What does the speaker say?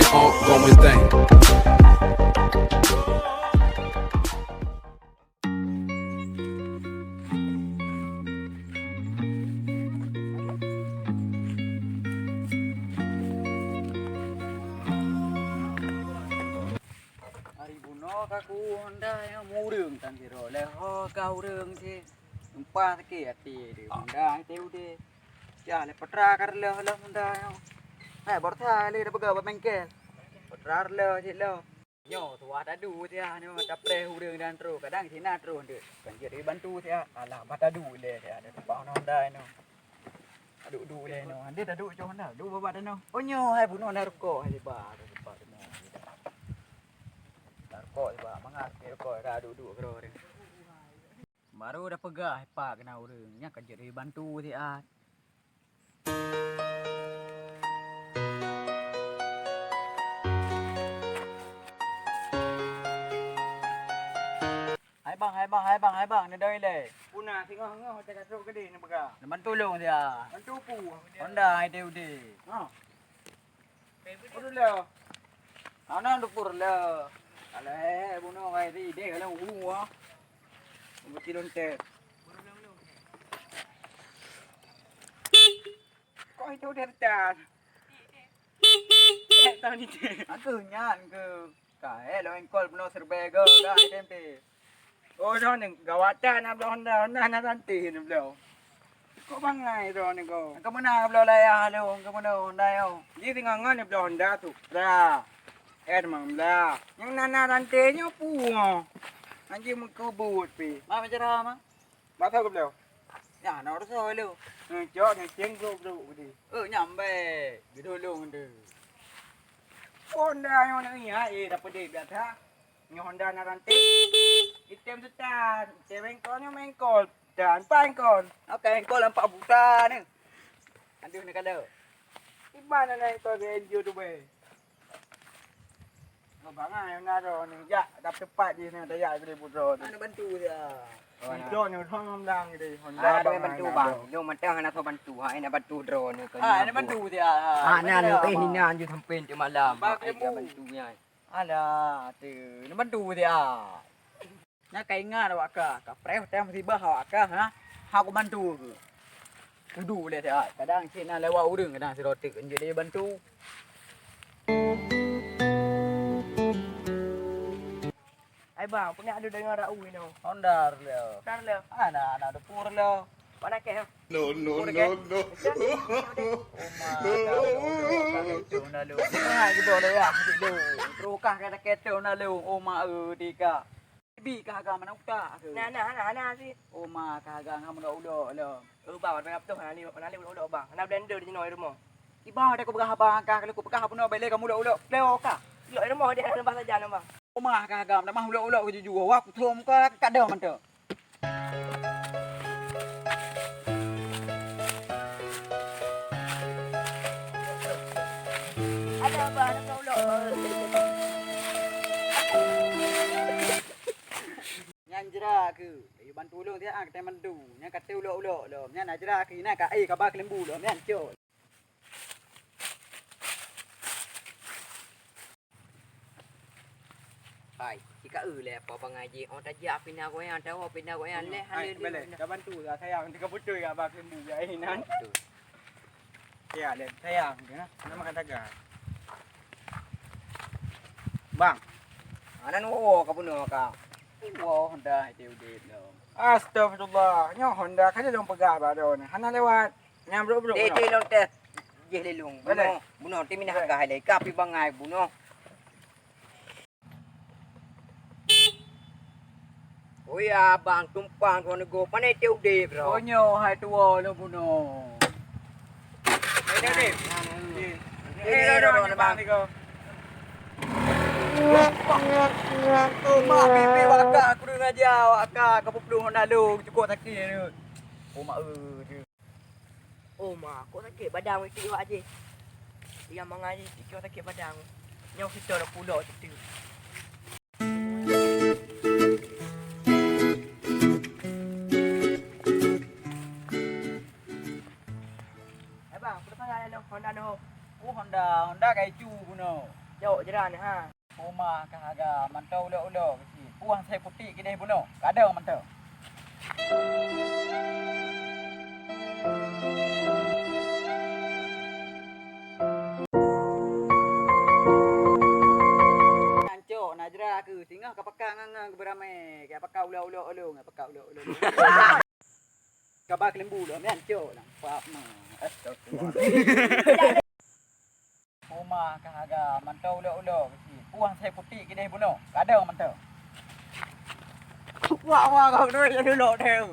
ongoing thing. Hari buno kaku Honda yang murung tan kira le ho kau rung si empat ke ati de Honda teu de ya le patra kar le Honda yang hai bortha le da baga bengkel patra le si le nyo tua da du dia nyo da pre hurung dan tru kadang sina tru de kan jadi bantu dia alah bata du le dia ada tempat Honda no adu du le no ande da du jo Honda du babat no oh nyo hai buno na roko hai ba kok ba mangat ke kok ra duduk kero ni. Baru dah pegah pak kena urang nya kan jadi bantu ti ah. Hai bang ni doi le. Puna tengok ngah macam kasut gede ni pegah. Bantu long dia. Bantu pu. Honda ai teu de. Ha. Puru le. Ana dupur le. Alah buno ngai ti de kalau ulu ah. Mesti lonte. Kau itu dah dah. Tahu ni je. Aku nyan ke. Kae lo engkol buno serbega dah tempe. Oh, dah ni gawatan nak belah Honda nak nanti ni belah. Kau bangai dah ni kau. Kamu nak belah layah lo, kamu nak Honda yo. Dia tengah ngah ni belah Honda tu. Dah. Memang belah. Yang nana nanti nya pu. Anjing muka but pi. Ma macam ma? Mata kau belah. Ya, nak urus lo. Jauh ni cengkok tu ni. Nyambe. Gitu lo nde. Honda yang ni ha dapat dia biasa. Ni Honda nak nanti. Item tu tan. Cewengkolnya mengkol. Dan pangkol. Okey, engkau lampak buta ni. Aduh ni kalau. Di mana nak itu video tu be? Kau bangai yang naro ni. Ya, dah tepat je ni. Dah ya boleh putra tu. Mana bantu dia. Putra ni orang ngomong ni. Honda Ada bantu bang. Lu macam hana tu bantu. Ha ini bantu drone ni. Ini bantu dia. Nah ni hinan je sampai di malam. Pakai Ada bantunya. Alah, tu. Ini bantu dia. Nya kai ngat awak ka. Ka preh tem tiba awak ka ha. Aku bantu ke. Kudu le dia. Kadang sina lewat urang kadang si rotik jadi bantu. Ai bang, pernah ada dengar rau ni. Honda le. Tar le. Ana dapur le. Mana ke? No. Oma lu. Nah, gitu dah ya. Lu. Rokah kata keto na lu. Oma dika. Bi kaga mana uta. Nah si. Oma kaga ngamu dah ulo lo. Bang, mana tu hana ni ulo bang. Hana blender di noi rumah. Iba ada ko begah bang ka kalau ko begah puno bele kamu ulo leo ka. Lo rumah dia ada bahasa jalan bang. Oma kaga dah mah ulo ko juju wa ku thom ka kada man tu. Ada bang, ada ulo. Jera ke bantu lo dia kata mandu nya kata ulo lo nya nak jera ke na ka ka ba kelembu lo nya cok Hai, jika le apa bangaji. Oh tajak pina ko yang tahu pina ko yang le Hai, boleh. Dah bantu dah sayang. Tiga betul ya bang kelembu ya hinan. Ya, le sayang ya. Nama kata gak. Bang, Ana no ka puno ka. Wow, Honda itu udah lo. astagfirullah. Nya Honda kan dia long pegah ba do ni. Hana lewat. Nyam bro. Tete long teh. Je lelung. Buno timina harga hai ka pi bangai buno. Oh ya bang tumpang ko nego panai teu de bro. Konyo hai tua lo puno. Ni. Bang ni ko. Mak bibi waka aku dengar aja waka ka puplu Honda lo cukup sakit ni. Oh mak Oh mak, kau sakit badan itu awak je. Yang mengaji kau sakit badan. Yang kita dah pulau situ. Bang, Honda no. Oh Honda kai cu puno. Jauh jeran ha. Rumah kahaga mantau ulo-ulo kesi. Puang saya putih kedai bunuh. Kadang mantau. Ancok najra ke singa kapakang ngang beramai. Kapakau ulo-ulo ngapakau ulo-ulo. Kabak lembu dah ancok lang. Pap mah. Rumah kahaga mantau ulo-ulo kesi. Puang saya putih kedai bunuh. Kadang mantau. Wah kau dulu dulu deh.